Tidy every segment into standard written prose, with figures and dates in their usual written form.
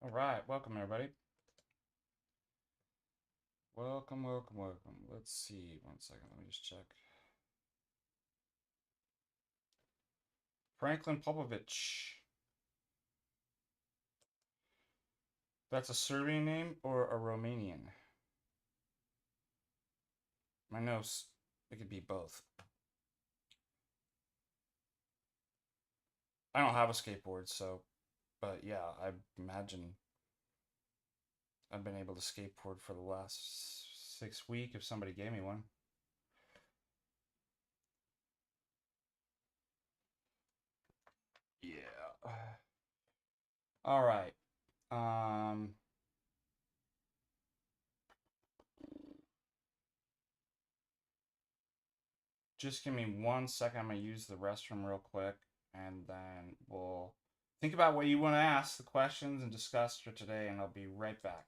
All right, welcome everybody. Welcome. Let's see, one second, let me just check. Franklin Popovich. That's a Serbian name or a Romanian? My nose, it could be both. I don't have a skateboard, so, but yeah, I imagine I've been able to skateboard for the last 6 weeks if somebody gave me one. Yeah. All right. Um, just give me 1 second. I'm gonna use the restroom real quick, and then we'll think about what you want to ask, the questions, and discuss for today, and I'll be right back.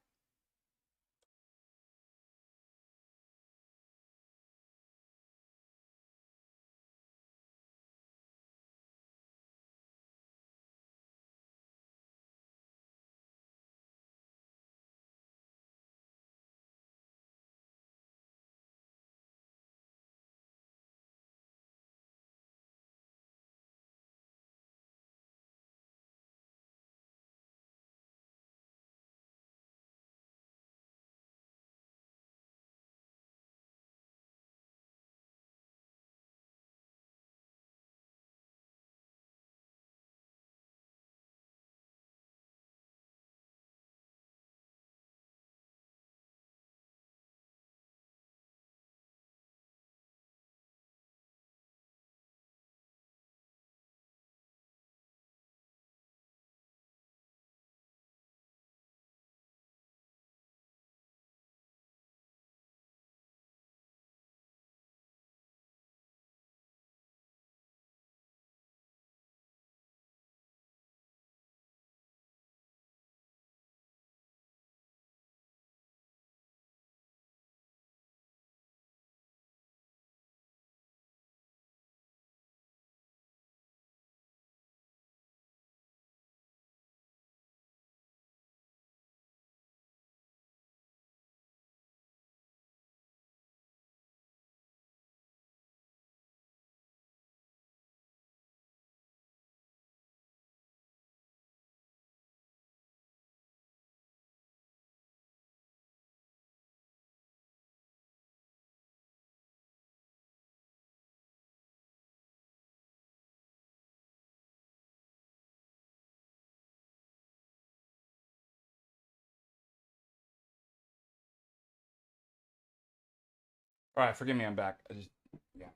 All right, forgive me, I'm back. I just, yeah,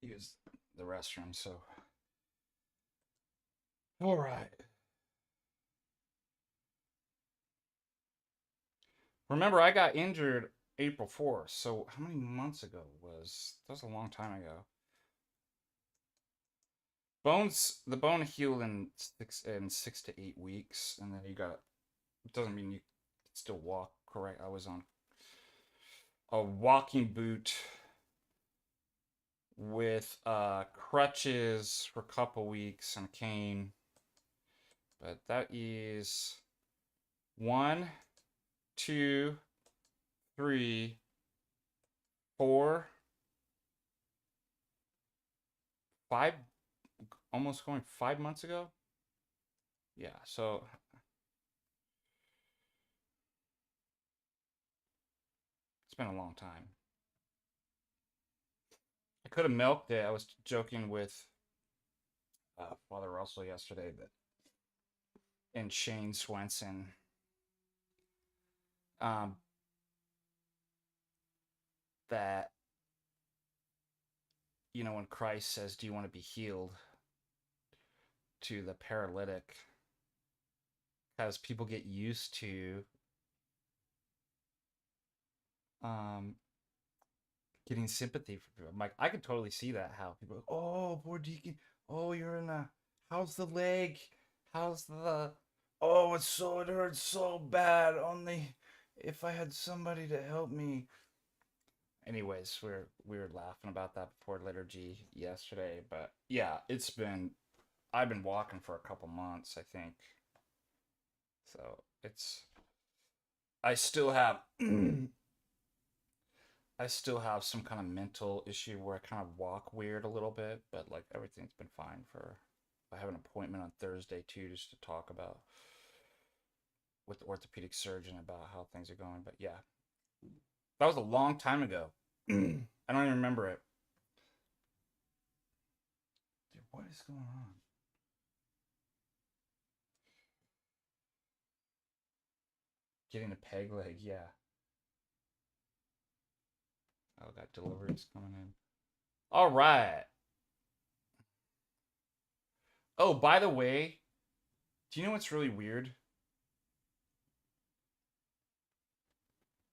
use the restroom, so. All right. Remember, I got injured April 4th, so how many months ago that was a long time ago. The bone healed in 6 to 8 weeks, and then it doesn't mean you can still walk correct. I was on a walking boot with crutches for a couple weeks and a cane. But that is 1, 2, 3, 4, 5, almost going 5 months ago. Yeah, so it's been a long time. I could have milked it. I was joking with Father Russell yesterday that and Shane Swenson. Um, that when Christ says, "Do you want to be healed?" to the paralytic, as people get used to um, getting sympathy from people. I'm like, I could totally see that. How people, oh, poor Deacon. Oh, you're in a. How's the leg? How's the? Oh, it hurts so bad. Only if I had somebody to help me. Anyways, we were laughing about that before liturgy yesterday, but yeah, I've been walking for a couple months, I think. So It's I still have I still have some kind of mental issue where I kind of walk weird a little bit, but like everything's been fine for. I have an appointment on Thursday too, just to talk about with the orthopedic surgeon about how things are going. But yeah, that was a long time ago. I don't even remember it. Dude, what is going on? Getting a peg leg, yeah. Oh, got deliveries coming in. All right. Oh, by the way, do you know what's really weird?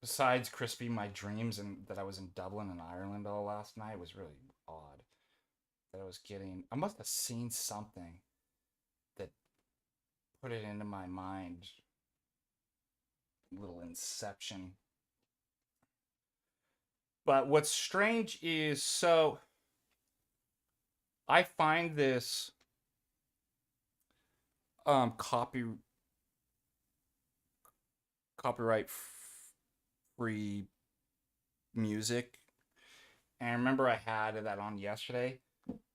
Besides Crispy, my dreams and that I was in Dublin and Ireland all last night was really odd. That I was getting, I must have seen something that put it into my mind. Little inception. But what's strange is so I find this copy copyright free music. And I remember I had that on yesterday.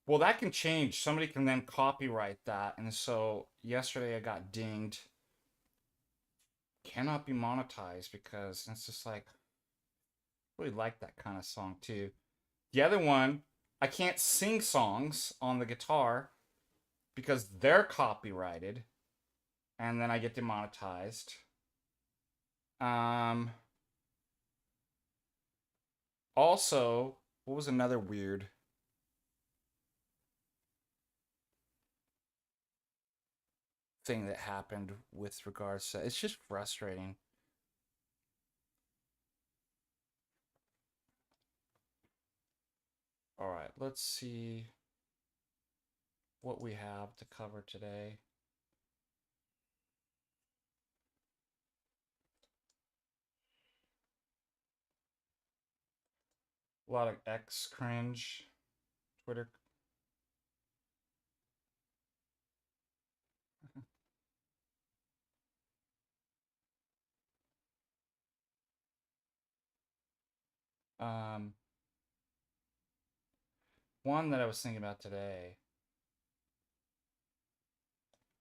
Well, that can change. Somebody can then copyright that. And so yesterday I got dinged. Cannot be monetized because it's just like, really like that kind of song too. The other one, I can't sing songs on the guitar because they're copyrighted. And then I get demonetized. Also, what was another weird thing that happened with regards to it's just frustrating. All right, let's see what we have to cover today. A lot of X cringe, Twitter. Um, one that I was thinking about today.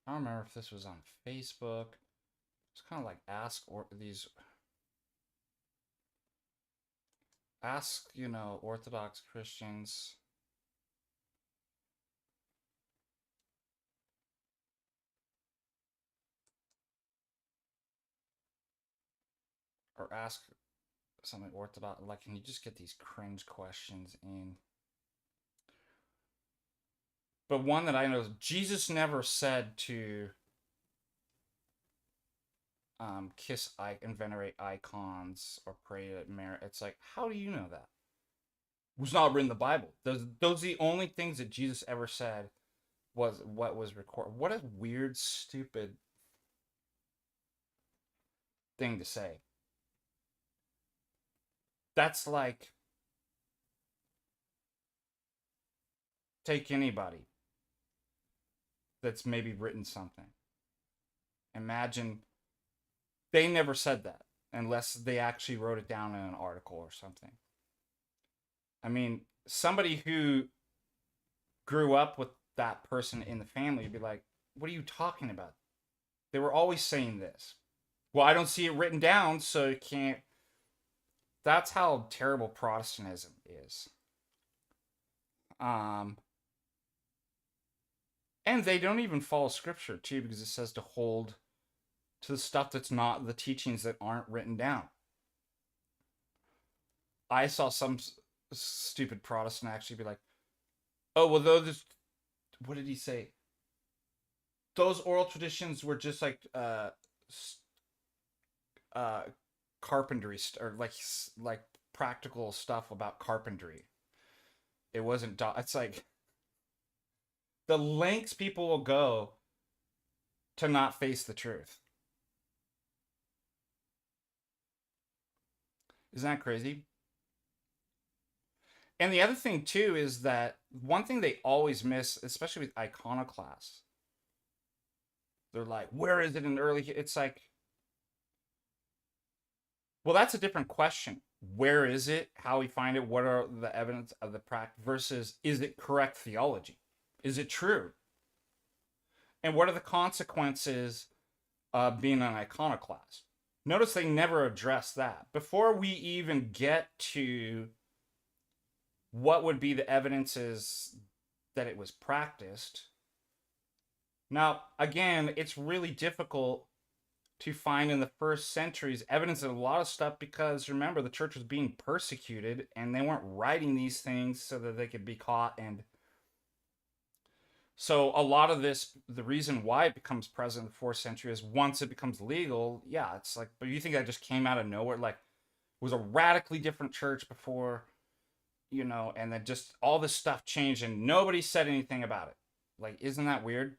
I don't remember if this was on Facebook. It's kind of like ask, Orthodox Christians. Or ask something Orthodox. Like, can you just get these cringe questions in? But one that I know is Jesus never said to kiss and venerate icons or pray to Mary. It's like, how do you know that? It was not written in the Bible. Those are the only things that Jesus ever said was what was recorded. What a weird, stupid thing to say. That's like, take anybody that's maybe written something. Imagine they never said that unless they actually wrote it down in an article or something. I mean, somebody who grew up with that person in the family would be like, what are you talking about? They were always saying this. Well, I don't see it written down, so you can't. That's how terrible Protestantism is. Um, and they don't even follow scripture too, because it says to hold to the stuff that's not the teachings that aren't written down. I saw some stupid Protestant actually be like, "Oh, well, those. What did he say? Those oral traditions were just like uh, carpentry or like practical stuff about carpentry. It wasn't. It's like the lengths people will go to not face the truth. Isn't that crazy? And the other thing too is that one thing they always miss, especially with iconoclasts, they're like, "Where is it in early?" It's like Well, that's a different question. Where is it? How we find it? What are the evidence of the practice versus is it correct theology? Is it true? And what are the consequences of being an iconoclast? Notice they never address that. Before we even get to what would be the evidences that it was practiced. Now, again, it's really difficult to find in the first centuries evidence of a lot of stuff because remember, the church was being persecuted and they weren't writing these things so that they could be caught. And so a lot of this, the reason why it becomes present in the fourth century is once it becomes legal, yeah, it's like, but you think that just came out of nowhere? Like, it was a radically different church before, and then just all this stuff changed and nobody said anything about it. Like, isn't that weird?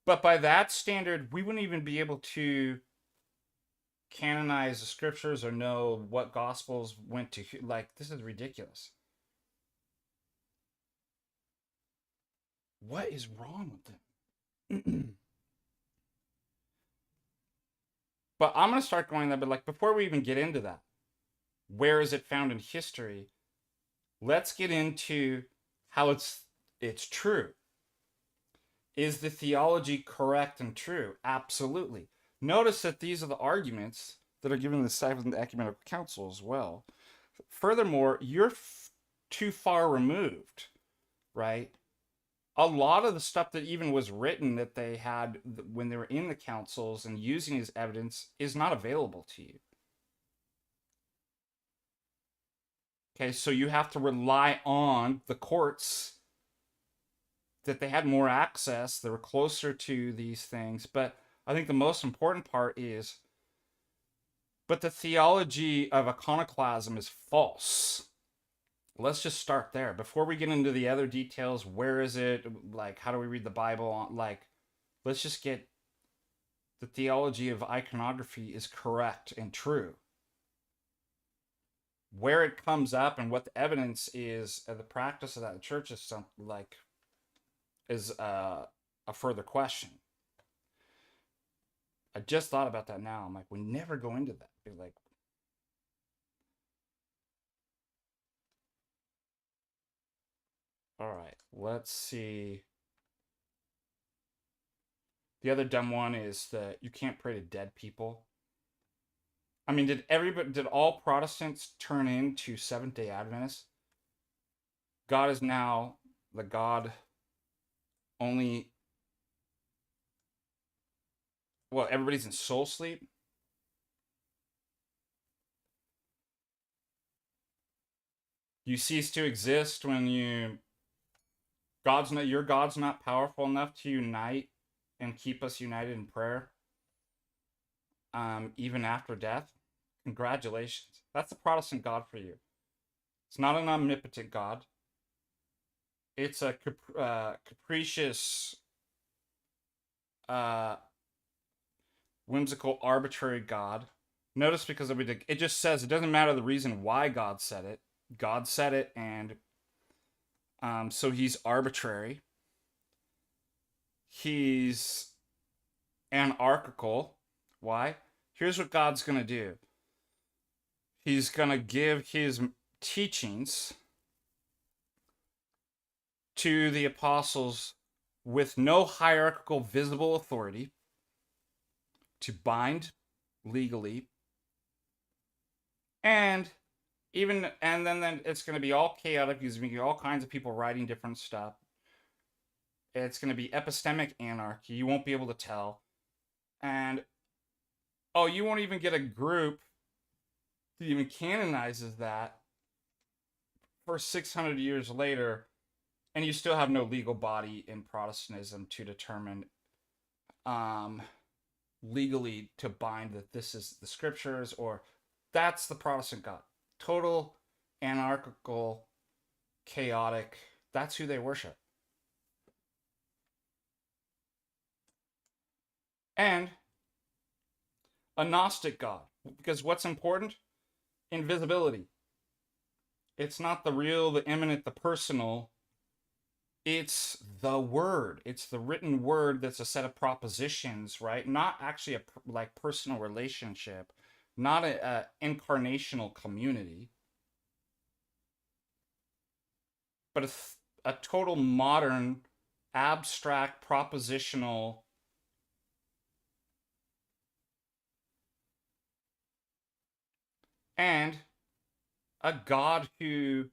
But by that standard, we wouldn't even be able to canonize the scriptures or know what gospels went to. Like, this is ridiculous. What is wrong with them? But I'm going to start going there, but like, before we even get into that, where is it found in history? Let's get into how it's true. Is the theology correct and true? Absolutely. Notice that these are the arguments that are given in the Seventh Ecumenical Council as well. Furthermore, you're too far removed, right? A lot of the stuff that even was written that they had when they were in the councils and using as evidence is not available to you. Okay, so you have to rely on the courts that they had more access, they were closer to these things. But I think the most important part is, but the theology of iconoclasm is false. Let's just start there. Before we get into the other details, where is it? Like, how do we read the Bible? Like, let's just get the theology of iconography is correct and true. Where it comes up and what the evidence is of the practice of that church is something like is a further question. I just thought about that now. I'm like, we never go into that. Be like, all right, let's see. The other dumb one is that you can't pray to dead people. I mean, did all Protestants turn into Seventh-day Adventists? God is now the God only. Well, everybody's in soul sleep. You cease to exist when your God's not powerful enough to unite and keep us united in prayer, even after death. Congratulations. That's the Protestant God for you. It's not an omnipotent God. It's a capricious, whimsical, arbitrary God. Notice because it just says it doesn't matter the reason why God said it. God said it, and so he's arbitrary. He's anarchical. Why? Here's what God's going to do. He's going to give his teachings to the apostles with no hierarchical visible authority to bind legally, and then it's going to be all chaotic because there's going to be all kinds of people writing different stuff. It's going to be epistemic anarchy. You won't be able to tell. And you won't even get a group that even canonizes that for 600 years later, and you still have no legal body in Protestantism to determine legally to bind that this is the scriptures, or that's the Protestant God. Total anarchical, chaotic. That's who they worship. And a Gnostic God. Because what's important? Invisibility. It's not the real, the immanent, the personal It's the word. It's the written word that's a set of propositions, right? Not actually a like personal relationship, not a incarnational community, but a total modern, abstract, propositional, and a God who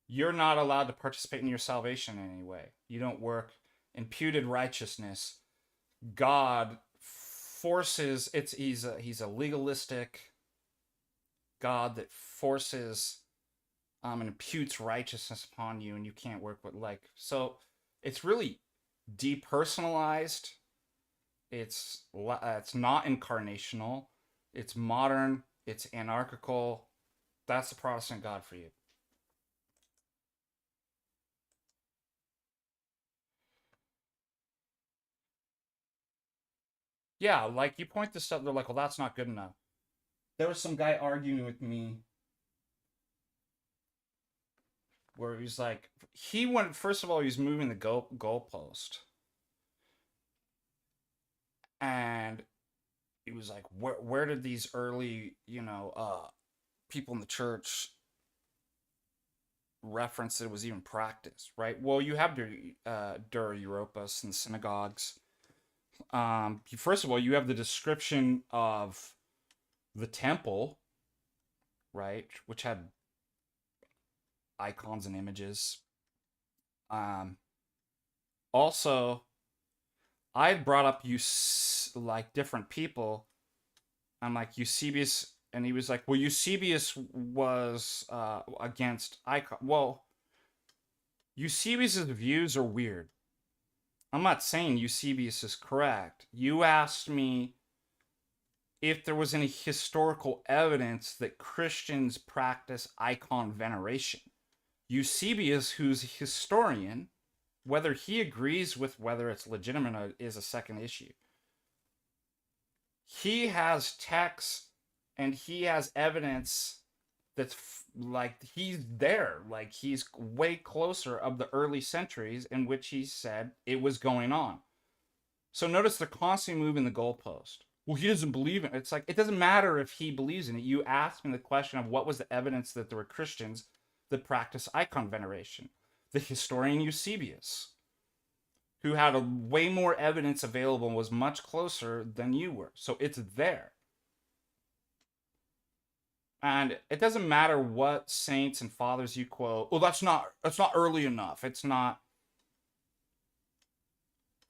you're not allowed to participate in your salvation in any way. You don't work. Imputed righteousness. God forces he's a legalistic God that forces and imputes righteousness upon you, and you can't work with like so. It's really depersonalized. It's not incarnational. It's modern. It's anarchical. That's the Protestant God for you. Yeah, like you point this stuff, they're like, well, that's not good enough. There was some guy arguing with me where he's like, he went first of all, he was moving the goalpost, and he was like, where did these early, people in the church reference that it was even practiced, right? Well, you have Dur Europos in the synagogues. First of all, you have the description of the temple, right, which had icons and images. Um, Also, I had brought up like different people. I'm like Eusebius, and he was like, "Well, Eusebius was against icon." Well, Eusebius's views are weird. I'm not saying Eusebius is correct. You asked me if there was any historical evidence that Christians practice icon veneration. Eusebius, who's a historian, whether he agrees with whether it's legitimate is a second issue. He has texts and he has evidence that's like he's there, like he's way closer of the early centuries in which he said it was going on. So notice they're constantly moving the goalpost. Well, he doesn't believe in it. It's like it doesn't matter if he believes in it. You asked me the question of what was the evidence that there were Christians that practiced icon veneration. The historian Eusebius, who had a way more evidence available and was much closer than you were. So it's there. And it doesn't matter what saints and fathers you quote. Well, that's not early enough. It's not.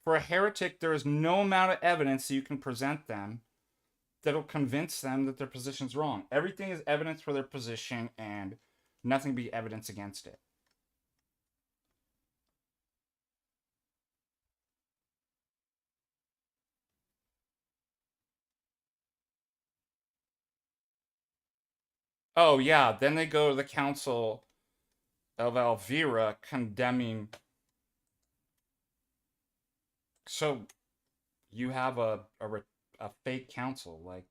For a heretic, there is no amount of evidence that you can present them that'll convince them that their position's wrong. Everything is evidence for their position and nothing be evidence against it. Oh yeah, then they go to the Council of Elvira condemning. So you have a fake council, like,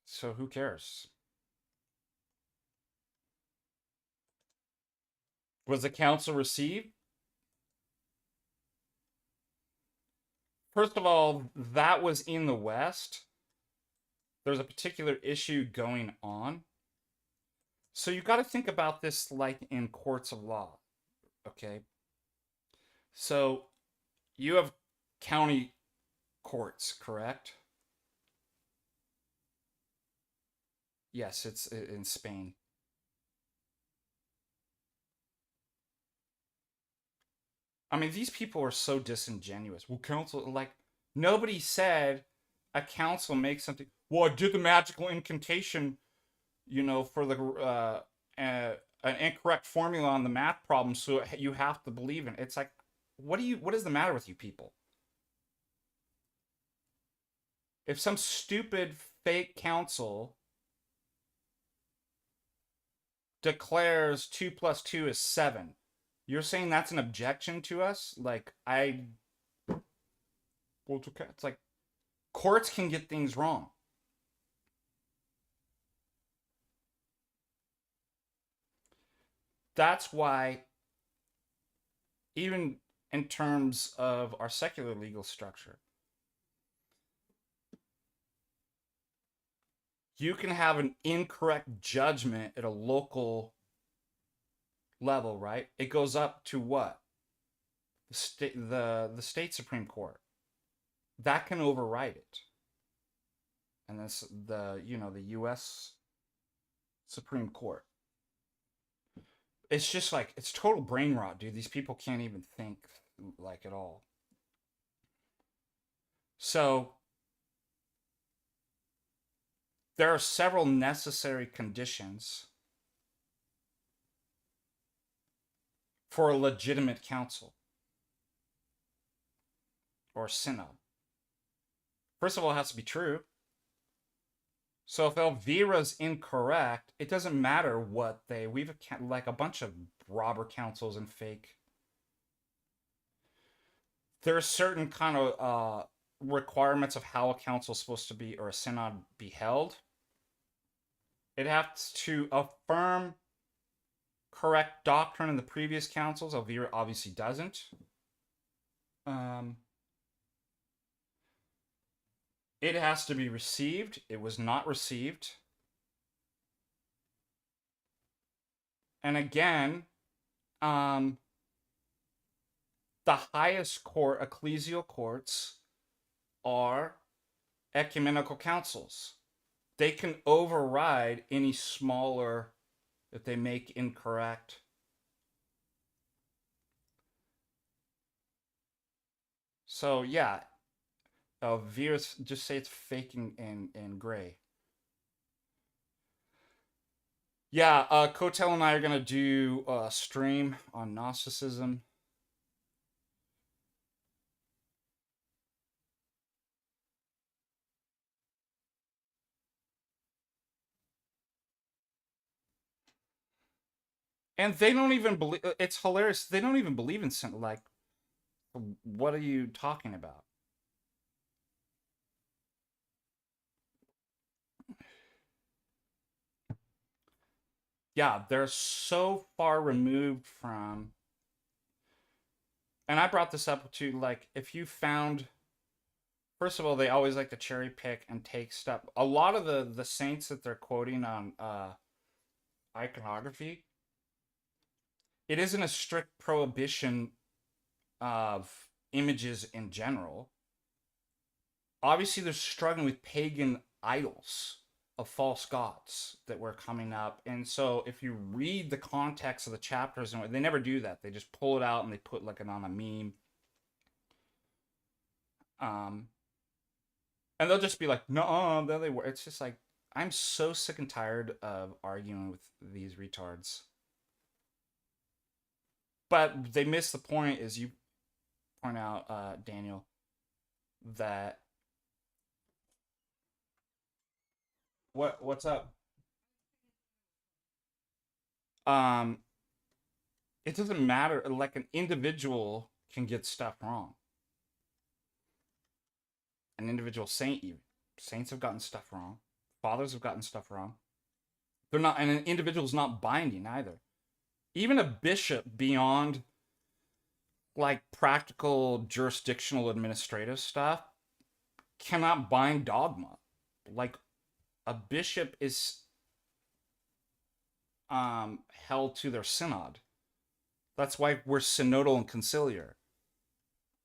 so who cares? Was the council received? First of all, that was in the West. There's a particular issue going on. So you got to think about this like in courts of law, okay? So you have county courts, correct? Yes, it's in Spain. I mean, these people are so disingenuous. Well, council, like, nobody said a council makes something. Well, I did the magical incantation, for the an incorrect formula on the math problem, so you have to believe in it. It's like, what is the matter with you people? If some stupid fake council declares 2 plus 2 is 7, you're saying that's an objection to us? Like, well, it's okay. It's like courts can get things wrong. That's why even in terms of our secular legal structure. You can have an incorrect judgment at a local level, right? It goes up to what? The state Supreme Court. That can override it. And that's the US Supreme Court. It's just like it's total brain rot, dude. These people can't even think like at all. So there are several necessary conditions for a legitimate council or synod. First of all, it has to be true. So if Elvira's incorrect, it doesn't matter what we've like a bunch of robber councils and fake. There are certain kind of requirements of how a council is supposed to be, or a synod be held. It has to affirm correct doctrine in the previous councils. Elvira obviously doesn't. It has to be received. It was not received. And again, the highest court, ecclesial courts, are ecumenical councils. They can override any smaller if they make incorrect. So yeah, Veers, just say it's faking in gray. Yeah, Kotel and I are gonna do a stream on Gnosticism. And they don't even believe. It's hilarious. They don't even believe in sin. Like, what are you talking about? Yeah, they're so far removed from. And I brought this up too. Like, if you found, first of all, they always like to cherry pick and take stuff. A lot of the saints that they're quoting on iconography, it isn't a strict prohibition of images in general. Obviously, they're struggling with pagan idols of false gods that were coming up. And so if you read the context of the chapters, and they never do that. They just pull it out and they put like it on a meme. And they'll just be like, no, there they were. It's just like, I'm so sick and tired of arguing with these retards. But they miss the point, as you point out, Daniel, that what's up? It doesn't matter. Like, an individual can get stuff wrong. An individual saint, even saints have gotten stuff wrong. Fathers have gotten stuff wrong. They're not, and an individual's not binding either. Even a bishop, beyond like practical jurisdictional administrative stuff, cannot bind dogma. Like, a bishop is held to their synod. That's why we're synodal and conciliar.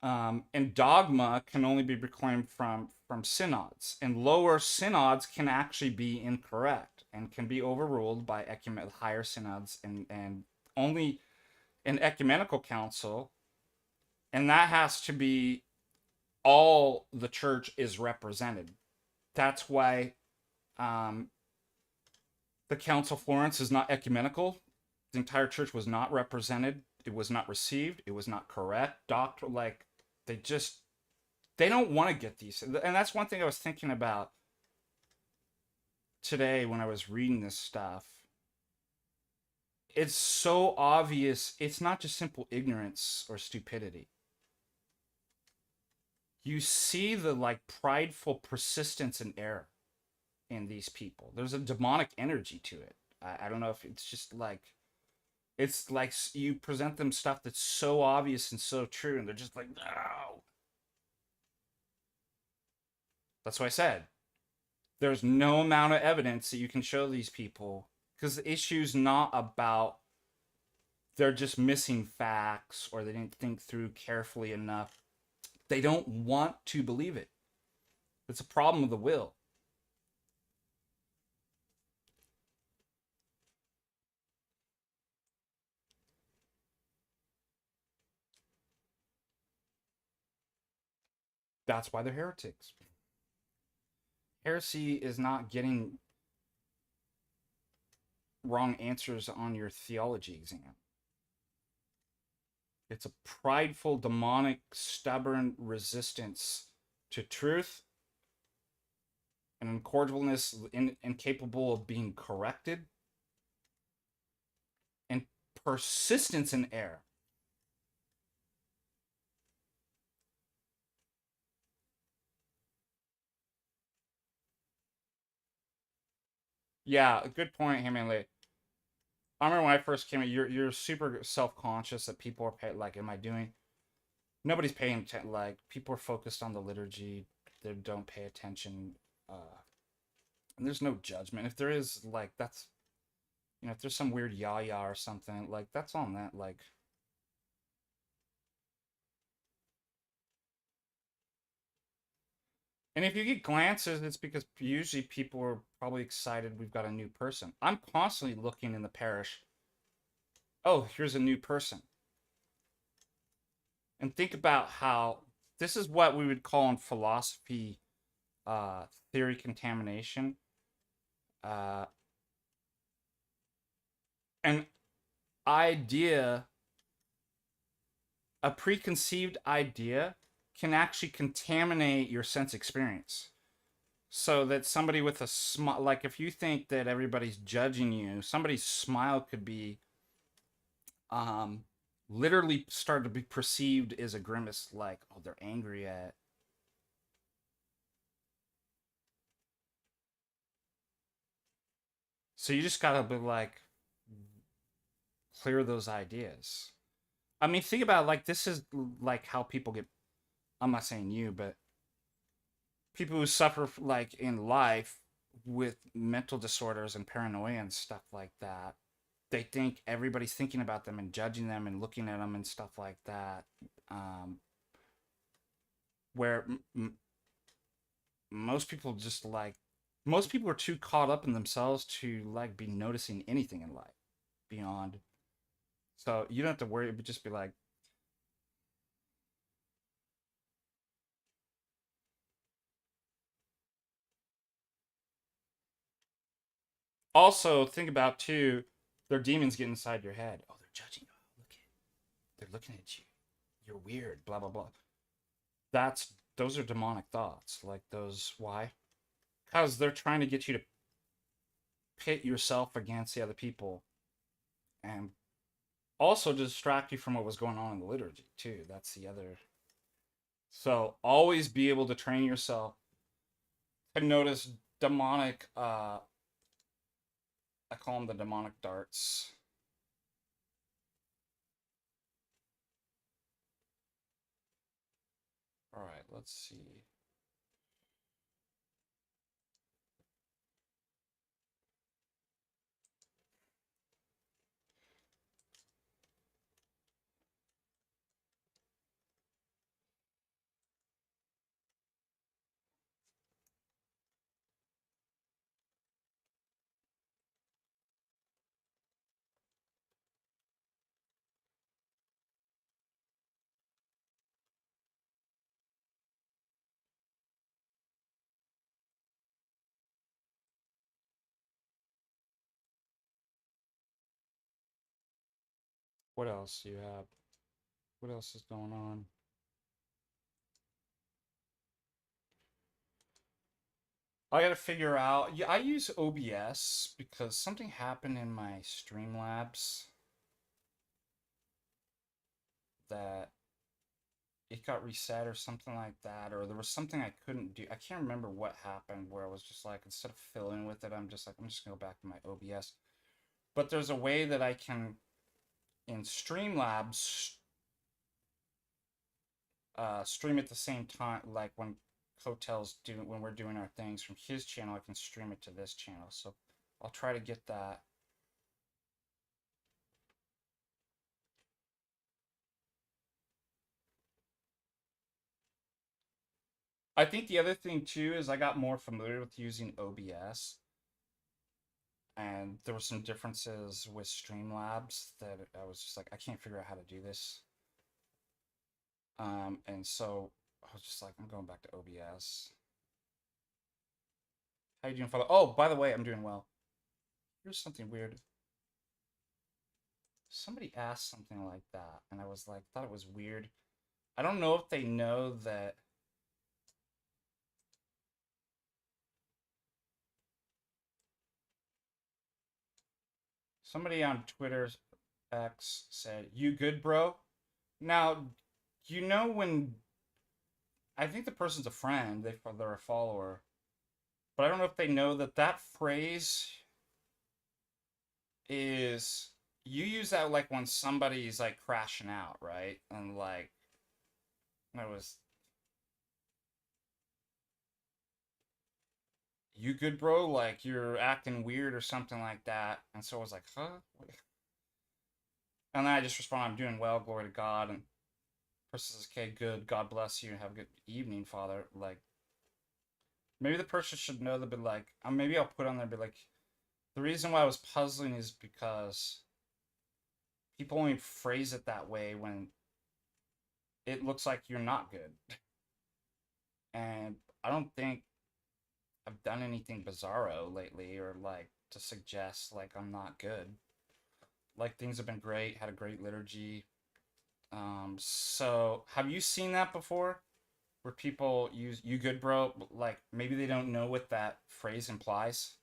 And dogma can only be proclaimed from synods, and lower synods can actually be incorrect and can be overruled by higher synods, and only an ecumenical council, and that has to be all the church is represented. That's why the Council of Florence is not ecumenical. The entire church was not represented. It was not received. It was not correct. Like, they don't want to get these. And that's one thing I was thinking about today when I was reading this stuff. It's so obvious. It's not just simple ignorance or stupidity. You see the like prideful persistence in error in these people. There's a demonic energy to it. I don't know if it's just like, It's like you present them stuff that's so obvious and so true, and they're just like, no. That's what I said. There's no amount of evidence that you can show these people because the issue's not about they're just missing facts or they didn't think through carefully enough. They don't want to believe it. It's a problem of the will. That's why they're heretics. Heresy is not getting wrong answers on your theology exam. It's a prideful, demonic, stubborn resistance to truth, an incorrigibleness incapable of being corrected, and persistence in error. Yeah, a good point, Hamley. I remember when I first came in, you're super self conscious that people are paying. Like, am I doing? Nobody's paying attention. Like, people are focused on the liturgy. They don't pay attention. And there's no judgment. If there is, like, that's if there's some weird yah or something, like that's on that. Like, and if you get glances, it's because usually people are probably excited we've got a new person. I'm constantly looking in the parish. Oh, here's a new person. And think about how this is what we would call in philosophy theory contamination. Uh, an idea, a preconceived idea, can actually contaminate your sense experience. So that somebody with a smile, like if you think that everybody's judging you, somebody's smile could be literally start to be perceived as a grimace, like, oh, they're angry at. So you just gotta be like, clear those ideas. I mean, think about it, like this is like how people get. I'm not saying you, but people who suffer like in life with mental disorders and paranoia and stuff like that. They think everybody's thinking about them and judging them and looking at them and stuff like that. Um, where most people just like most people are too caught up in themselves to like be noticing anything in life beyond. So you don't have to worry, but just be like. Also, think about too, their demons get inside your head. Oh, they're judging you. Look at, they're looking at you. You're weird. Blah blah blah. Those are demonic thoughts. Like those. Why? Because they're trying to get you to pit yourself against the other people, and also to distract you from what was going on in the liturgy too. That's the other. So always be able to train yourself to notice demonic. I call them the demonic darts. All right, let's see. What else do you have? What else is going on? I gotta figure out. Yeah, I use OBS because something happened in my Streamlabs that it got reset or something like that, or there was something I couldn't do. I can't remember what happened where I was just like, instead of filling with it, I'm just gonna go back to my OBS. But there's a way that I can in Streamlabs, stream at the same time, like when Hotel's doing when we're doing our things from his channel, I can stream it to this channel. So I'll try to get that. I think the other thing too is I got more familiar with using OBS, and there were some differences with Streamlabs that I was just like, I can't figure out how to do this. And so I was just like, I'm going back to OBS. How you doing, Father? Oh, by the way, I'm doing well. Here's something weird. Somebody asked something like that, and I was like, thought it was weird. I don't know if they know that. Somebody on Twitter X said, "You good, bro?" Now, you know when I think the person's a friend, they're a follower, but I don't know if they know that that phrase is you use that like when somebody's like crashing out, right? And like I was, "You good, bro?" Like you're acting weird or something like that. And so I was like, "Huh?" And then I just respond, "I'm doing well, glory to God." And person says, "Okay, good. God bless you and have a good evening, Father." Like maybe the person should know that, but like maybe I'll put on there, but like the reason why I was puzzling is because people only phrase it that way when it looks like you're not good. And I don't think I've done anything bizarro lately or like to suggest like I'm not good. Like things have been great, had a great liturgy. So have you seen that before? Where people use "you good, bro," like maybe they don't know what that phrase implies.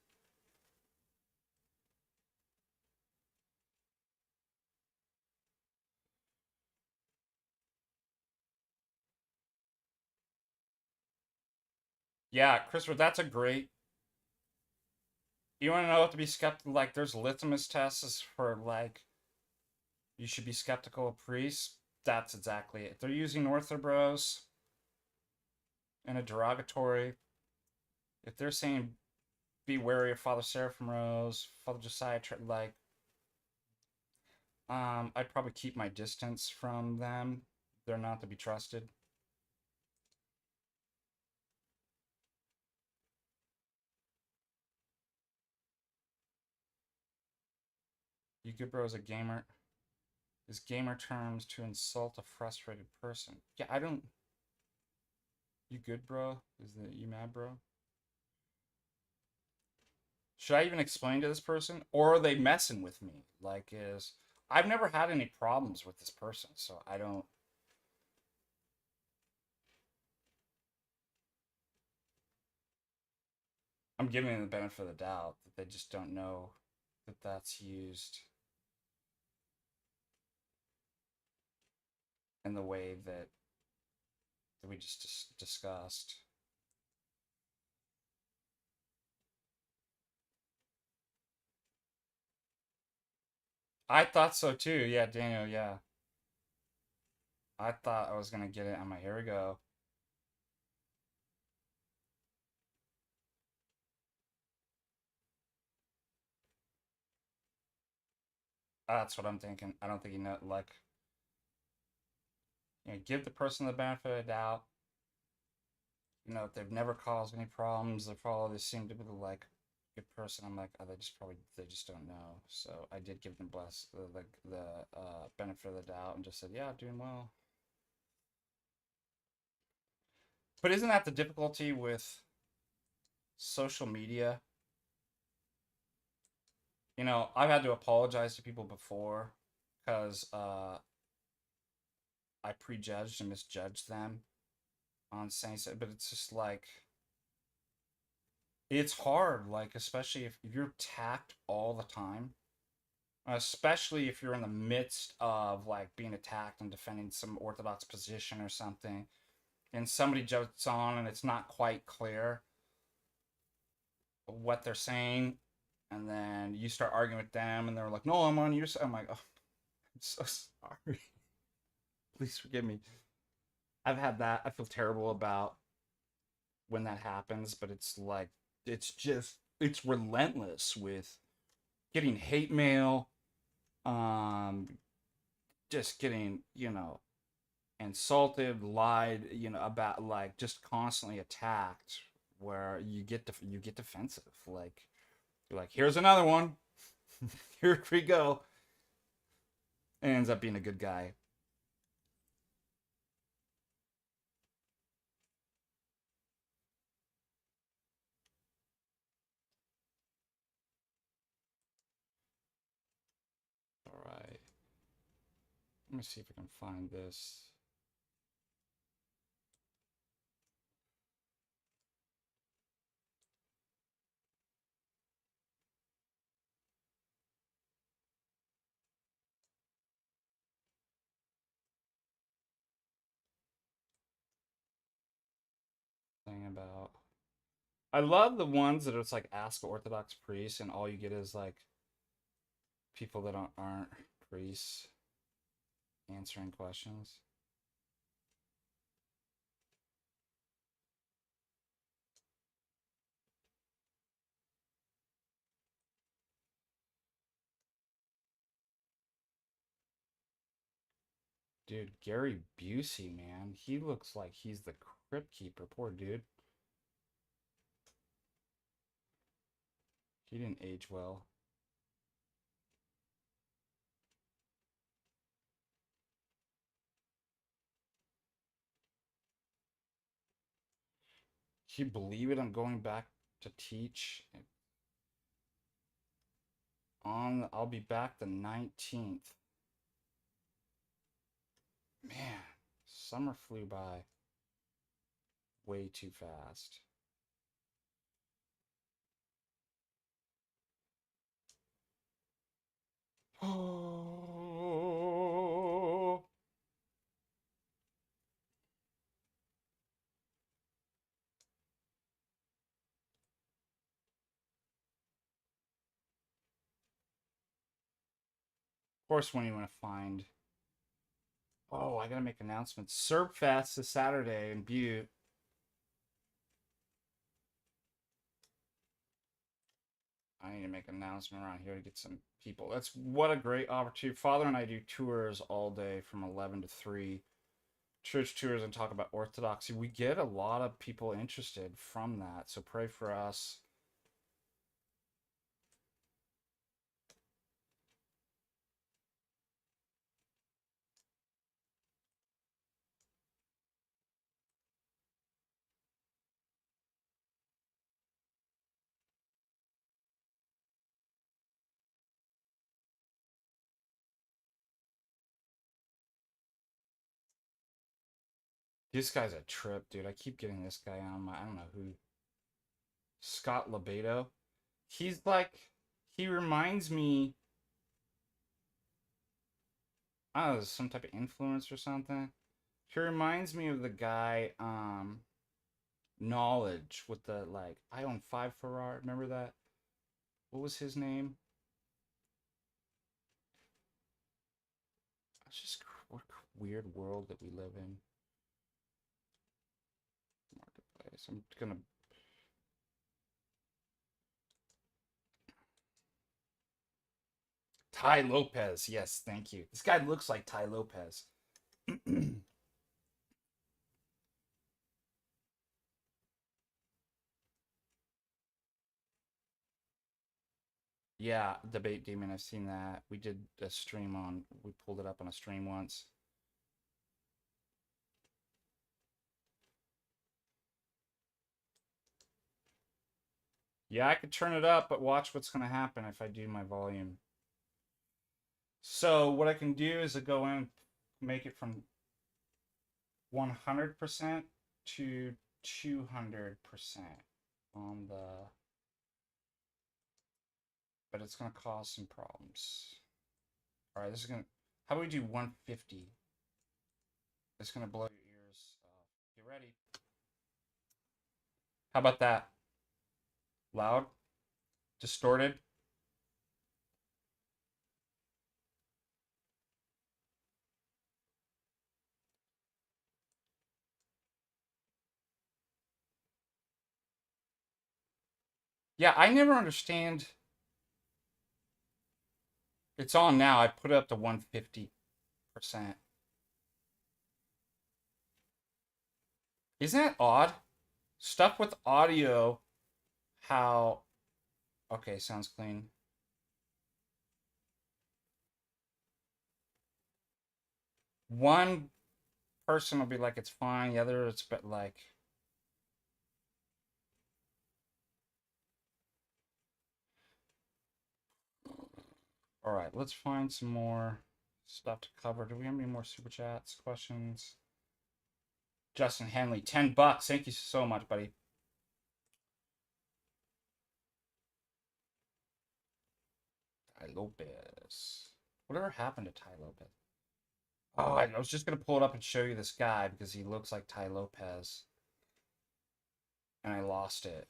Yeah, Christopher, that's a great. You want to know what to be skeptical? Like, there's litmus tests for like you should be skeptical of priests. That's exactly it. They're using orthobros in a derogatory. If they're saying be wary of Father Seraphim Rose, Father Josiah, like, I'd probably keep my distance from them. They're not to be trusted. You good bro is a gamer. Is gamer terms to insult a frustrated person. Yeah, I don't. You good, bro? Is that you mad, bro? Should I even explain to this person, or are they messing with me? Like, is I've never had any problems with this person, so I don't. I'm giving them the benefit of the doubt that they just don't know that that's used in the way that we just discussed. I thought so too. Yeah, Daniel. Yeah, I thought I was gonna get it. I'm like, here we go. That's what I'm thinking. I don't think you know. Like, give the person the benefit of the doubt. If they've never caused any problems, they seem to be like good person. I'm like, oh, they just don't know. So I did give them the benefit of the doubt and just said, yeah, doing well. But isn't that the difficulty with social media? I've had to apologize to people before because I prejudged and misjudged them on saying so, but it's just like it's hard, like especially if you're attacked all the time, especially if you're in the midst of like being attacked and defending some orthodox position or something, and somebody jumps on and it's not quite clear what they're saying, and then you start arguing with them, and they're like, "No, I'm on your side." I'm like, "Oh, so sorry. Please forgive me. I've had that. I feel terrible about when that happens, but it's like it's relentless with getting hate mail, um, just getting, insulted, lied, about, like, just constantly attacked, where you get defensive, like you're like, here's another one, here we go, and ends up being a good guy. All right, let me see if I can find this thing about. I love the ones that it's like ask Orthodox priests, and all you get is like people that aren't priests answering questions. Dude, Gary Busey, man, he looks like he's the crypt keeper. Poor dude. He didn't age well. Can you believe it? I'm going back to teach I'll be back the 19th. Man, summer flew by way too fast. Oh. Of course, when you want to find. Oh, I gotta make announcements. Serb Fest is Saturday in Butte. I need to make an announcement around here to get some people. That's what a great opportunity. Father and I do tours all day from 11 to 3. Church tours and talk about Orthodoxy. We get a lot of people interested from that. So pray for us. This guy's a trip, dude. I keep getting this guy on my, I don't know who. Scott Lebedo. He's like, he reminds me, I don't know, some type of influence or something. He reminds me of the guy, Knowledge, with the, like, I own 5 Ferrari. Remember that? What was his name? It's just what a weird world that we live in. Marketplace. I'm gonna. Ty Lopez. Yes, thank you. This guy looks like Ty Lopez. Yeah, Debate Demon. I've seen that. We did a stream on. We pulled it up on a stream once. Yeah, I could turn it up, but watch what's going to happen if I do my volume. So what I can do is I go in, make it from 100% to 200% on the, but it's going to cause some problems. All right, this is going to, how about we do 150? It's going to blow your ears off. Get ready. How about that? Loud? Distorted? Yeah, I never understand. It's on now. I put it up to 150%. Isn't that odd? Stuff with audio, how. Okay, sounds clean. One person will be like, it's fine. The other, it's but like. All right, let's find some more stuff to cover. Do we have any more super chats, questions? Justin Henley, $10. Thank you so much, buddy. Ty Lopez. Whatever happened to Ty Lopez? Oh, I was just gonna pull it up and show you this guy because he looks like Ty Lopez, and I lost it.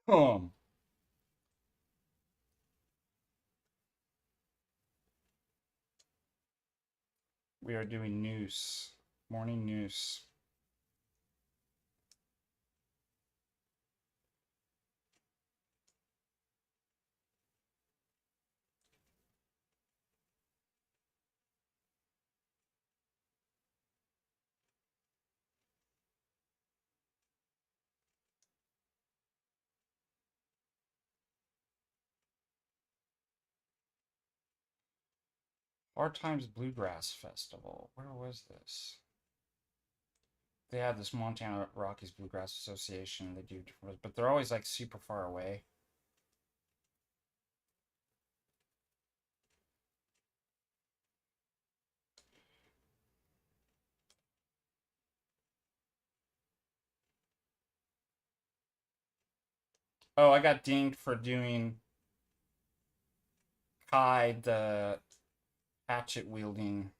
Um, we are doing news, morning news. Hard Times Bluegrass Festival. Where was this? They have this Montana Rockies Bluegrass Association. They do different, but they're always like super far away. Oh, I got dinged for doing Kai, the hatchet wielding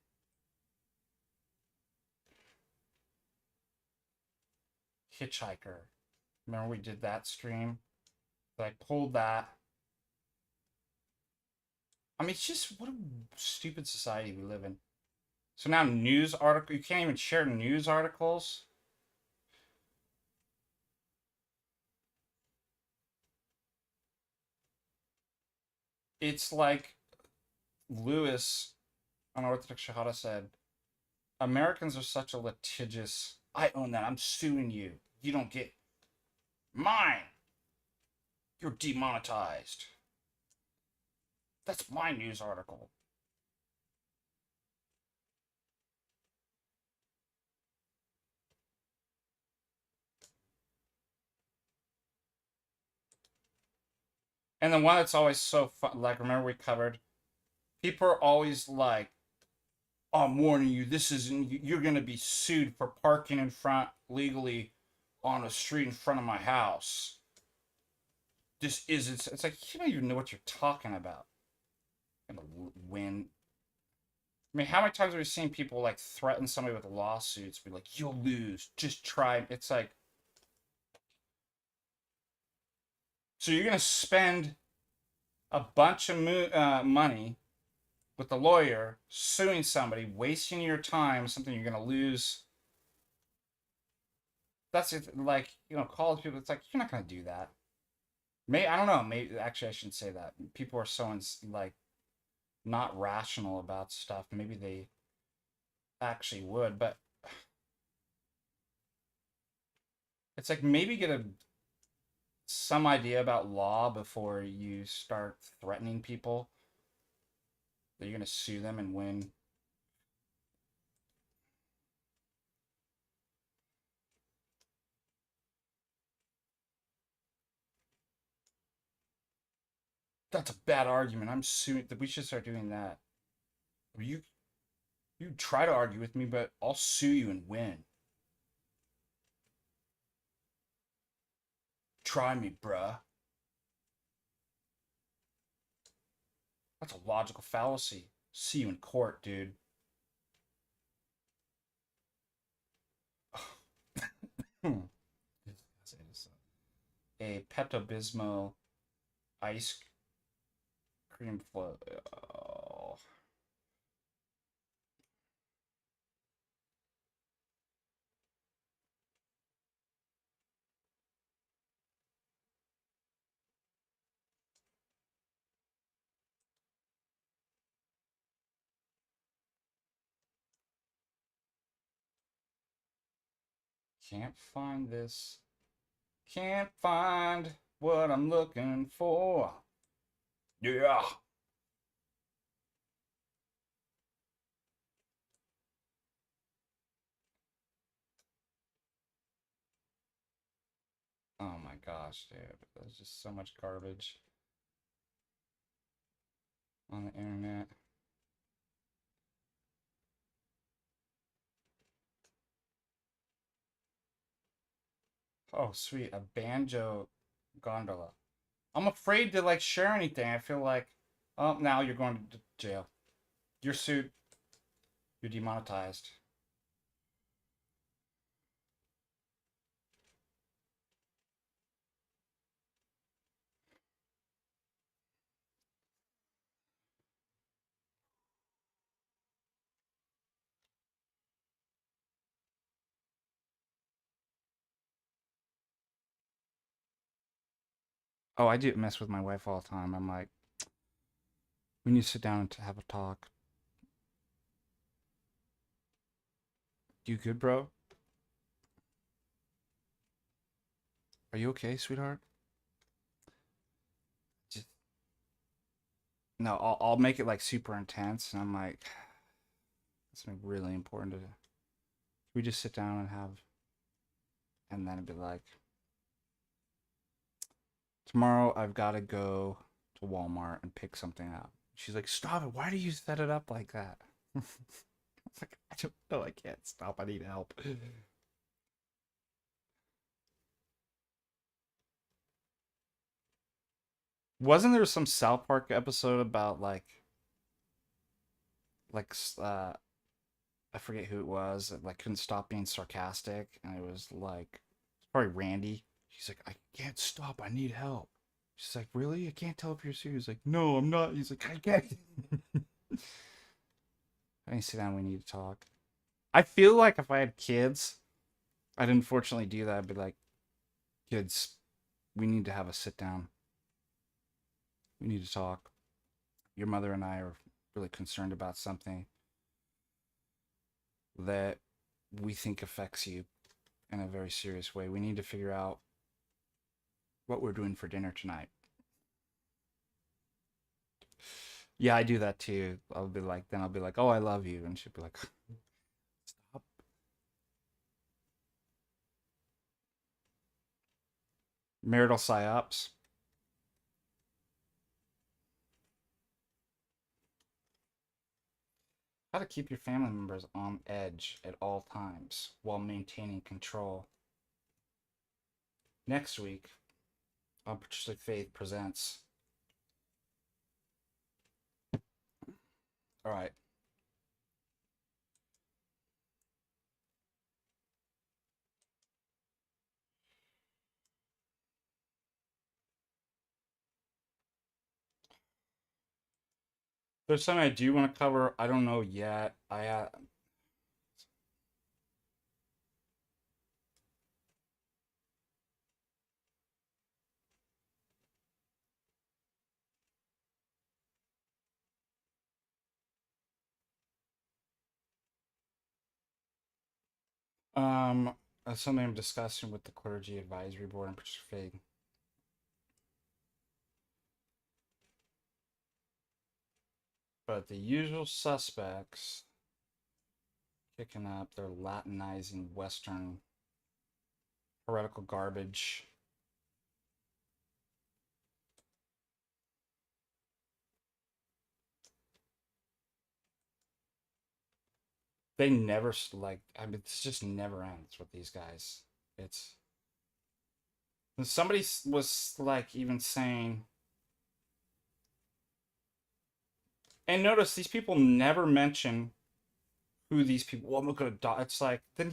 hitchhiker. Remember we did that stream? But I pulled that. I mean, it's just what a stupid society we live in. So now news article, you can't even share news articles. It's like Lewis on Orthodox Shahada said, Americans are such a litigious. I own that. I'm suing you. You don't get mine. You're demonetized. That's my news article. And the one that's always so fun, like, remember we covered, people are always like, oh, I'm warning you, this isn't, you're going to be sued for parking in front legally on a street in front of my house. This isn't, it's like, you don't even know what you're talking about. Gonna win. I mean, how many times have we seen people like threaten somebody with lawsuits, be like, you'll lose, just try. It's like, so you're going to spend a bunch of money with the lawyer suing somebody, wasting your time, something you're going to lose. That's it. Like, college people, it's like, you're not going to do that. I don't know. Maybe, actually, I shouldn't say that. People are so, like, not rational about stuff. Maybe they actually would, but it's like maybe get some idea about law before you start threatening people that you're going to sue them and win. That's a bad argument. I'm suing. We should start doing that. You try to argue with me, but I'll sue you and win. Try me, bruh. That's a logical fallacy. See you in court, dude. A Pepto-Bismol ice cream float. Oh. Can't find this. Can't find what I'm looking for. Yeah. Oh my gosh, dude. There's just so much garbage on the internet. Oh, sweet. A banjo gondola. I'm afraid to like share anything. I feel like, oh, now you're going to jail. You're sued. You're demonetized. Oh, I do mess with my wife all the time. I'm like, we need to sit down and have a talk. You good, bro? Are you okay, sweetheart? Just no. I'll make it like super intense, and I'm like, it's really important to. We just sit down and have, and then it'd be like, tomorrow I've got to go to Walmart and pick something up. She's like, stop it. Why do you set it up like that? It's like, I don't know. I can't stop. I need help. Wasn't there some South Park episode about like I forget who it was that like couldn't stop being sarcastic, and it was like it's probably Randy. He's like, I can't stop. I need help. She's like, really? I can't tell if you're serious. He's like, no, I'm not. He's like, I can't. I need to sit down. We need to talk. I feel like if I had kids, I'd unfortunately do that. I'd be like, kids, we need to have a sit down. We need to talk. Your mother and I are really concerned about something that we think affects you in a very serious way. We need to figure out what we're doing for dinner tonight. Yeah, I do that too. I'll be like, oh, I love you. And she'll be like, stop. Marital psyops. How to keep your family members on edge at all times while maintaining control. Next week on Patristic Faith presents. All right. There's something I do want to cover. I don't know yet. Something I'm discussing with the clergy advisory board and Patristic Faith. But the usual suspects kicking up, they're Latinizing Western heretical garbage. They never like. I mean, it's just never ends with these guys. It's somebody was like even saying And notice these people never mention who these people. Well, I'm not gonna die. It's like then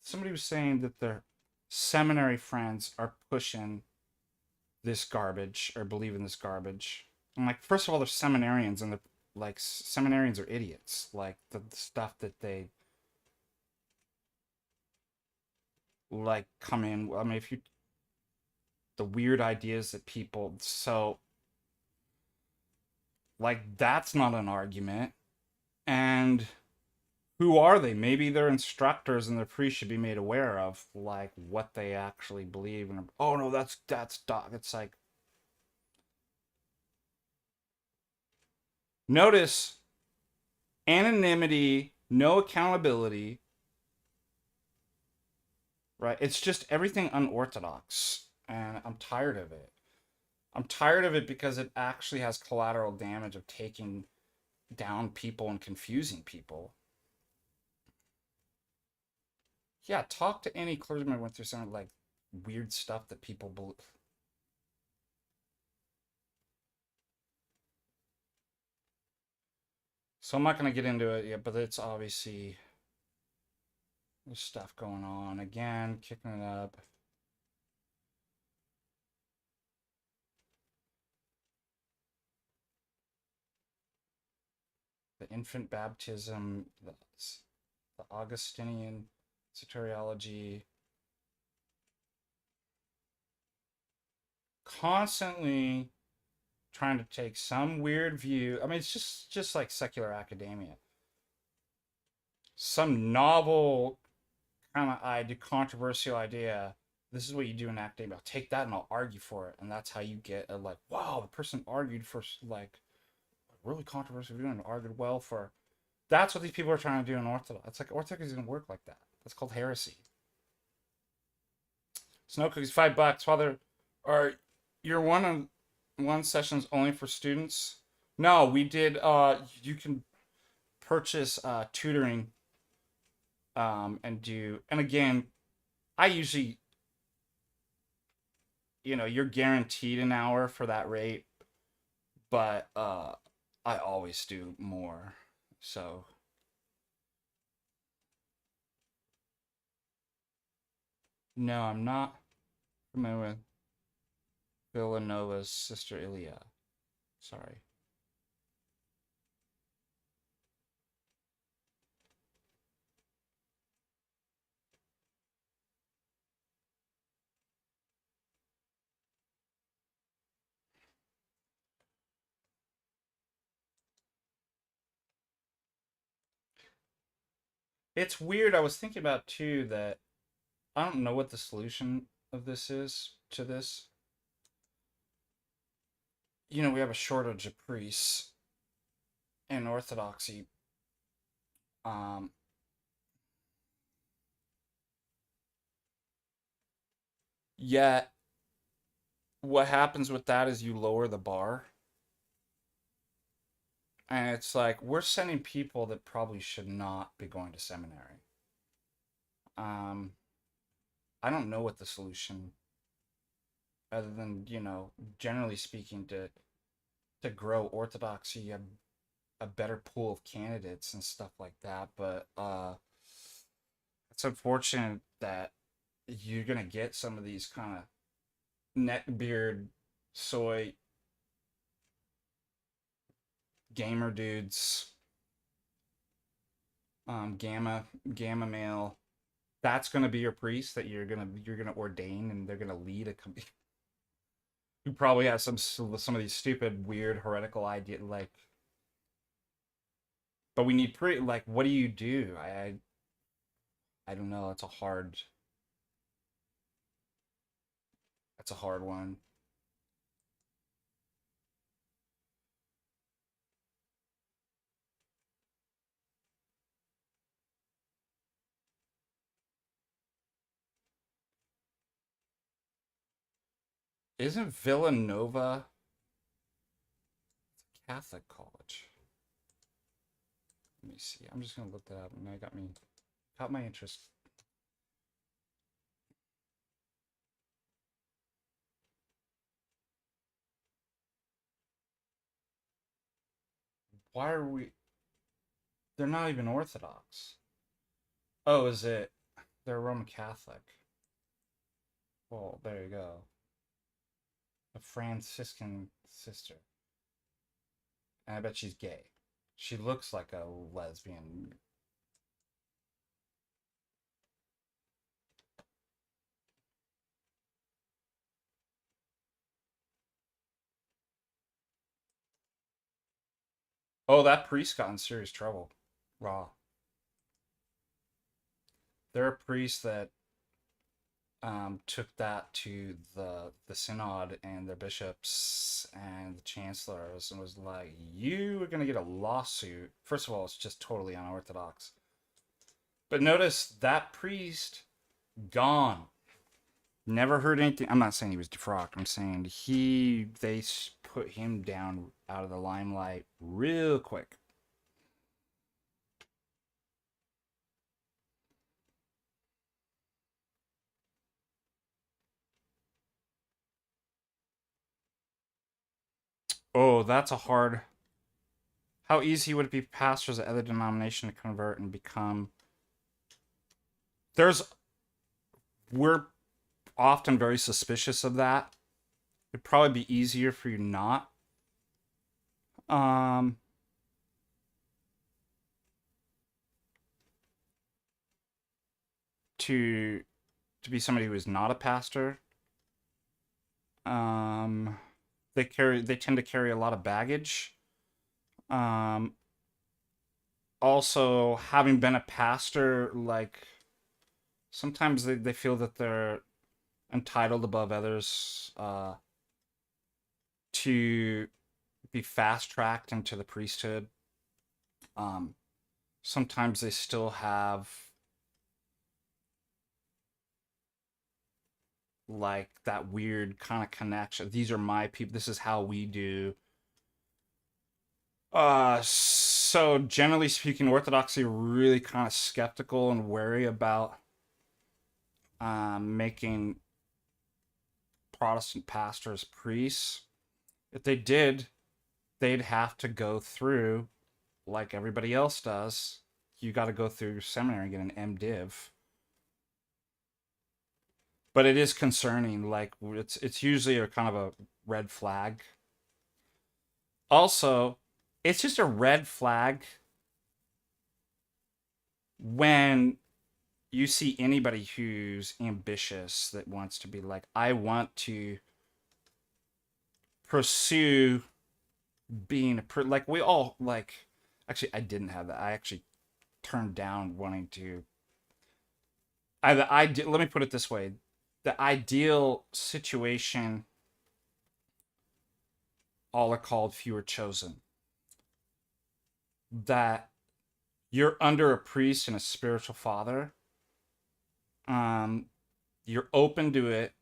somebody was saying that their seminary friends are pushing this garbage or believe in this garbage. I'm like, first of all, they're seminarians, and they're like seminarians are idiots. Like the stuff that they like come in. I mean, if you the weird ideas that people so like that's not an argument. And who are they? Maybe they're instructors, and their priests should be made aware of like what they actually believe. And oh no, that's dog. It's like notice anonymity, no accountability, right? It's just everything unorthodox, and I'm tired of it. I'm tired of it because it actually has collateral damage of taking down people and confusing people. Yeah, talk to any clergyman who went through some like weird stuff that people believe. So I'm not gonna get into it yet, but it's obviously there's stuff going on again, kicking it up. The infant baptism, the Augustinian soteriology, constantly trying to take some weird view. I mean, it's just like secular academia. Some novel kind of idea, controversial idea. This is what you do in academia. I'll take that and I'll argue for it, and that's how you get a like, wow, the person argued for like a really controversial view and argued well for. That's what these people are trying to do in Orthodox. It's like Orthodox doesn't work like that. That's called heresy. Snow cookies, $5. Father, are your one sessions only for students? No, we did. You can purchase tutoring and do. And again, I usually, you're guaranteed an hour for that rate, but I always do more. So no, I'm not familiar with Villanova's sister Ilya. Sorry. It's weird. I was thinking about too that I don't know what the solution of this is to this. We have a shortage of priests in Orthodoxy. Um, Yet, what happens with that is you lower the bar. And it's like, we're sending people that probably should not be going to seminary. Um, I don't know what the solution, other than, generally speaking, to grow Orthodoxy, a better pool of candidates and stuff like that. But it's unfortunate that you're gonna get some of these kind of neckbeard soy gamer dudes, gamma male. That's gonna be your priest that you're gonna ordain, and they're gonna lead a company. Who probably has some of these stupid, weird, heretical idea like. But we need pretty like, what do you do? I don't know. That's a hard one. Isn't Villanova Catholic college? Let me see. I'm just gonna look that up, and that caught my interest. Why are we? They're not even Orthodox. Oh, is it? They're Roman Catholic. Well, there you go. A Franciscan sister. And I bet she's gay. She looks like a lesbian. Oh, that priest got in serious trouble. Raw. They're a priest that took that to the synod and their bishops and the chancellors and was like, "You are gonna get a lawsuit." First of all, it's just totally unorthodox. But notice that priest gone. Never heard anything. I'm not saying he was defrocked. I'm saying they put him down out of the limelight real quick. Oh, that's a hard. How easy would it be for pastors of other denomination to convert and become? There's we're often very suspicious of that. It'd probably be easier for you not. Um, to be somebody who is not a pastor. Um, they tend to carry a lot of baggage. Um, Also having been a pastor, like sometimes they feel that they're entitled above others to be fast tracked into the priesthood. Um, Sometimes they still have like that weird kind of connection. These are my people. This is how we do. So generally speaking, Orthodoxy really kind of skeptical and wary about making Protestant pastors priests. If they did, they'd have to go through, like everybody else does. You got to go through your seminary and get an MDiv. But it is concerning. Like it's usually a kind of a red flag. Also, it's just a red flag when you see anybody who's ambitious that wants to be like, I want to pursue being like we all like. Actually, I didn't have that. I actually turned down wanting to. Let me put it this way: the ideal situation, all are called, few are chosen. That you're under a priest and a spiritual father. Um, you're open to it,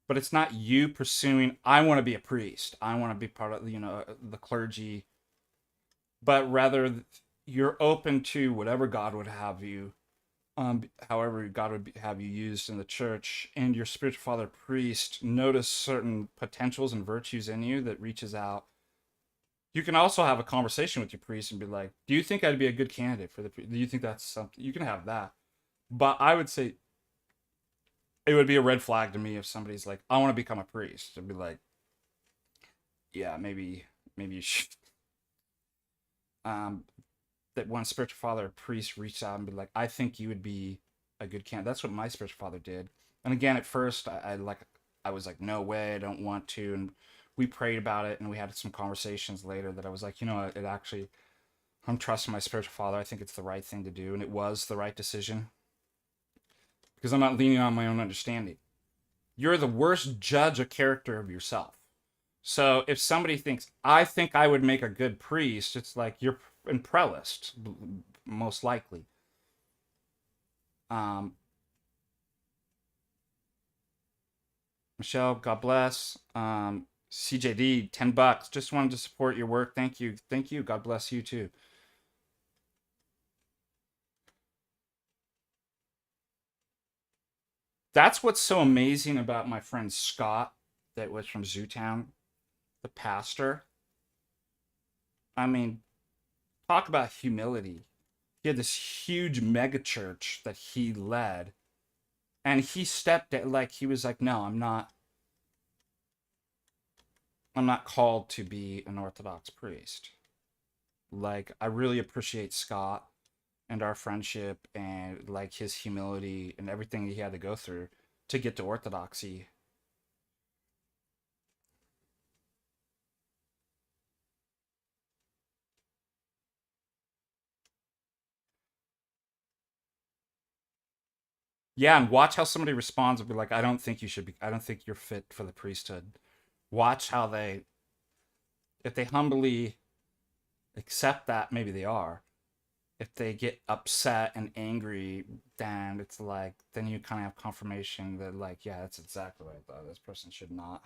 but it's not you pursuing. I want to be a priest. I want to be part of the clergy, but rather you're open to whatever God would have you. However God would have you used in the church, and your spiritual father priest notice certain potentials and virtues in you that reaches out. You can also have a conversation with your priest and be like, "Do you think I'd be a good candidate for the? Do you think that's something?" You can have that, but I would say it would be a red flag to me if somebody's like, "I want to become a priest." I'd be like, "Yeah, maybe you should." Um, that one spiritual father or priest reached out and be like, "I think you would be a good candidate." That's what my spiritual father did. And again, at first, I was like, "No way, I don't want to." And we prayed about it, and we had some conversations later that I was like, it actually, I'm trusting my spiritual father. I think it's the right thing to do, and it was the right decision because I'm not leaning on my own understanding. You're the worst judge of character of yourself. So if somebody thinks, I think I would make a good priest, it's like you're in prelist, most likely. Um, Michelle, God bless. CJD, $10. Just wanted to support your work. Thank you. Thank you. God bless you too. That's what's so amazing about my friend Scott, that was from Zootown, the pastor. I mean, talk about humility. He had this huge mega church that he led, and he stepped at, like, he was like, no, I'm not called to be an Orthodox priest. Like, I really appreciate Scott and our friendship and like his humility and everything he had to go through to get to Orthodoxy. Yeah, and watch how somebody responds and be like, I don't think you're fit for the priesthood. Watch how they, if they humbly accept that, maybe they are. If they get upset and angry, then it's like, then you kind of have confirmation that, like, yeah, that's exactly what I thought. This person should not.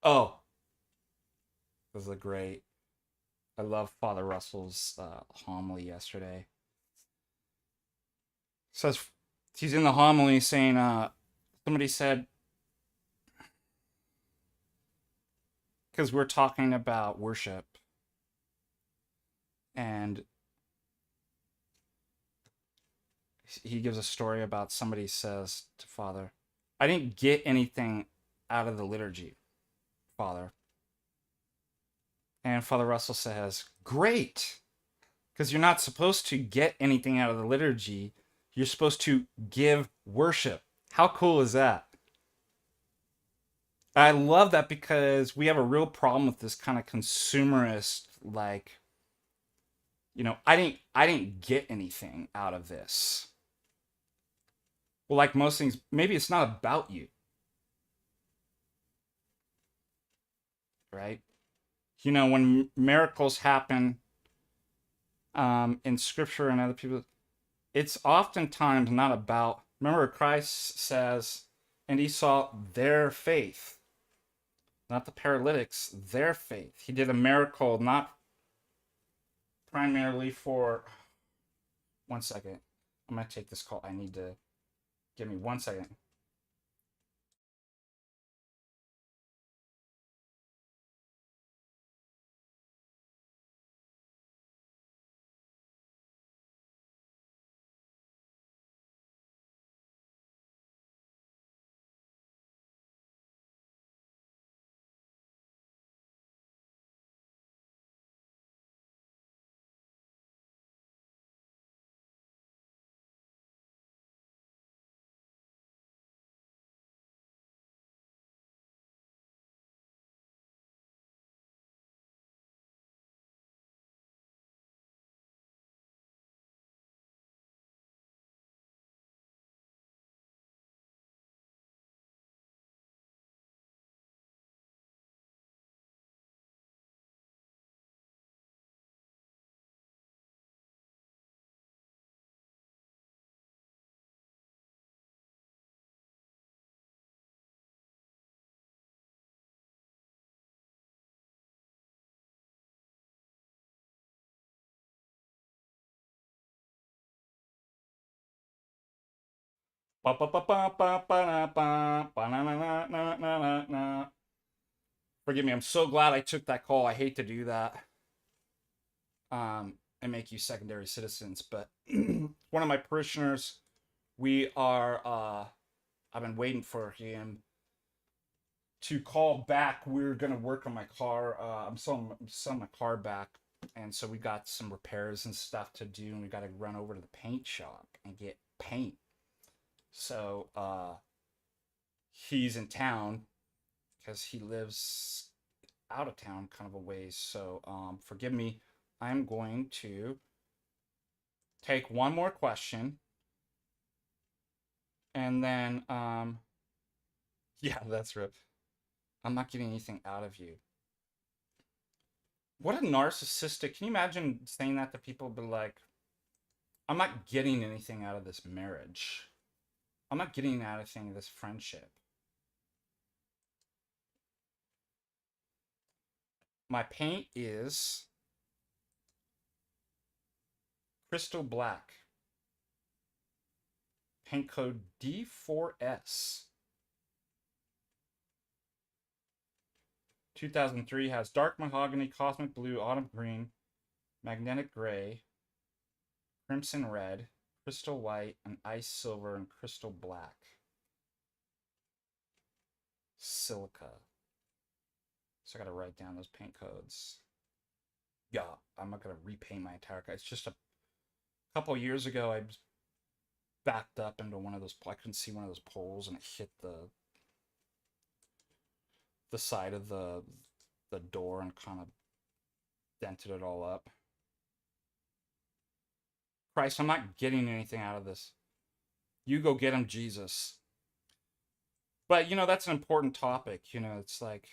Oh, this is a great. I love Father Russell's homily yesterday. Says he's in the homily saying, somebody said, because we're talking about worship, and he gives a story about somebody says to Father, I didn't get anything out of the liturgy, Father. And Father Russell says, great, because you're not supposed to get anything out of the liturgy. You're supposed to give worship. How cool is that? I love that because we have a real problem with this kind of consumerist, like, I didn't get anything out of this. Well, like most things, maybe it's not about you, right? When miracles happen in scripture and other people, it's oftentimes not about, remember Christ says, and he saw their faith, not the paralytics, their faith. He did a miracle not primarily for, one second. I'm going to take this call. I need to, give me 1 second. Forgive me. I'm so glad I took that call. I hate to do that, and make you secondary citizens, but one of my parishioners, we are. I've been waiting for him to call back. We're gonna work on my car. I'm selling my car back, and so we got some repairs and stuff to do, and we got to run over to the paint shop and get paint. So he's in town because he lives out of town, kind of a ways. So forgive me. I'm going to take one more question, and then yeah, that's right. I'm not getting anything out of you. What a narcissistic. Can you imagine saying that to people? But like, I'm not getting anything out of this marriage. I'm not getting out of anything of this friendship. My paint is crystal black. Paint code D4S. 2003 has dark mahogany, cosmic blue, autumn green, magnetic gray, crimson red, crystal white, and ice silver, and crystal black. Silica. So I gotta write down those paint codes. Yeah, I'm not gonna repaint my entire car. It's just a couple years ago I backed up into one of those. I couldn't see one of those poles, and it hit the side of the door and kind of dented it all up. Christ, I'm not getting anything out of this. You go get him, Jesus. But that's an important topic. It's like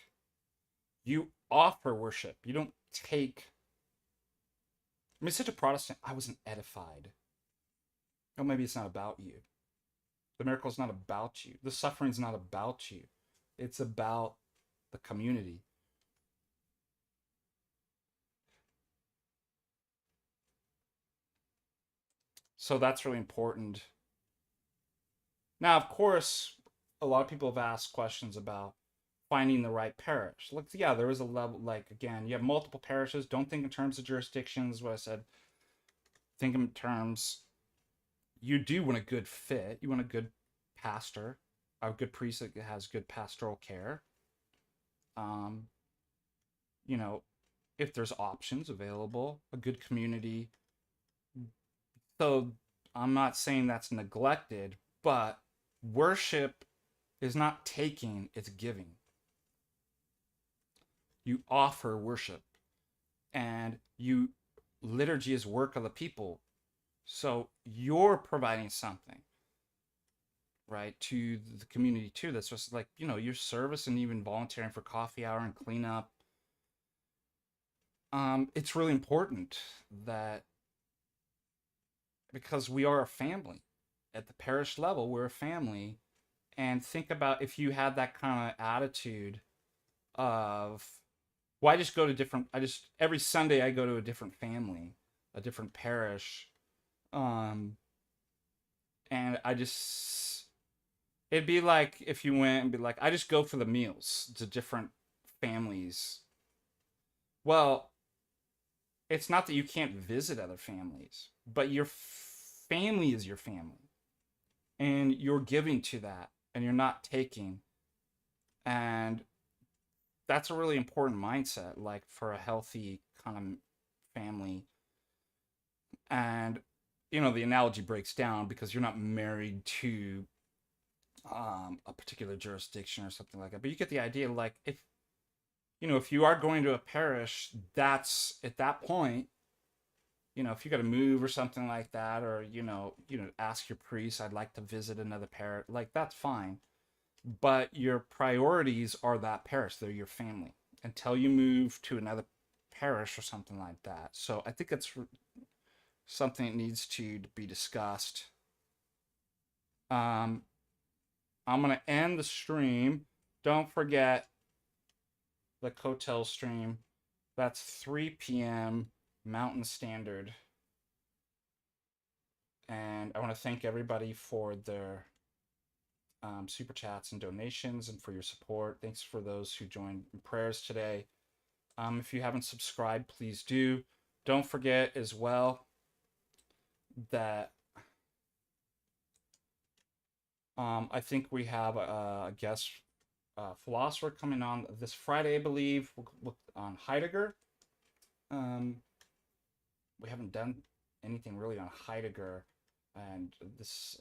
you offer worship. You don't take. I mean, such a Protestant, I wasn't edified. Oh, maybe it's not about you. The miracle's not about you. The suffering's not about you. It's about the community. So that's really important. Now, of course, a lot of people have asked questions about finding the right parish. Like, yeah, there is a level, like, again, you have multiple parishes. Don't think in terms of jurisdictions, what I said. Think in terms, you do want a good fit. You want a good pastor, a good priest that has good pastoral care. If there's options available, a good community. So I'm not saying that's neglected, but worship is not taking, it's giving. You offer worship, and liturgy is work of the people. So you're providing something, right, to the community too. That's just like, your service and even volunteering for coffee hour and cleanup. It's really important that, because we are a family at the parish level, we're a family. And think about if you had that kind of attitude of, well, every Sunday I go to a different family, a different parish. And it'd be like if you went and be like, I just go for the meals to different families. Well, it's not that you can't visit other families, but your family is your family. And you're giving to that, and you're not taking. And that's a really important mindset, like for a healthy kind of family. And, the analogy breaks down because you're not married to a particular jurisdiction or something like that. But you get the idea, like, if you are going to a parish, that's at that point, if you got to move or something like that, or, ask your priest, I'd like to visit another parish, like, that's fine. But your priorities are that parish. They're your family until you move to another parish or something like that. So I think it's something that needs to be discussed. I'm going to end the stream. Don't forget the Cotel stream. That's 3 p.m. Mountain Standard. And I want to thank everybody for their super chats and donations and for your support. Thanks for those who joined in prayers today. If you haven't subscribed, please do. Don't forget as well that I think we have a guest philosopher coming on this Friday, I believe, on Heidegger. We haven't done anything really on Heidegger, and this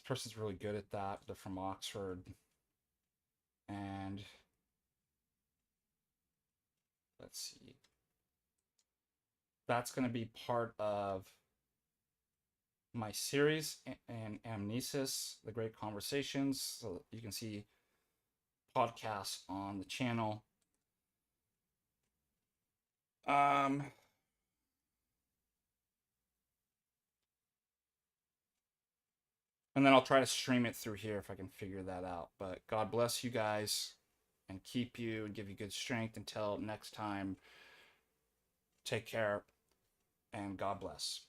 person's really good at that. They're from Oxford, and let's see, that's going to be part of my series and Amnesis, the Great Conversations. So you can see podcasts on the channel. And then I'll try to stream it through here if I can figure that out. But God bless you guys and keep you and give you good strength until next time. Take care and God bless.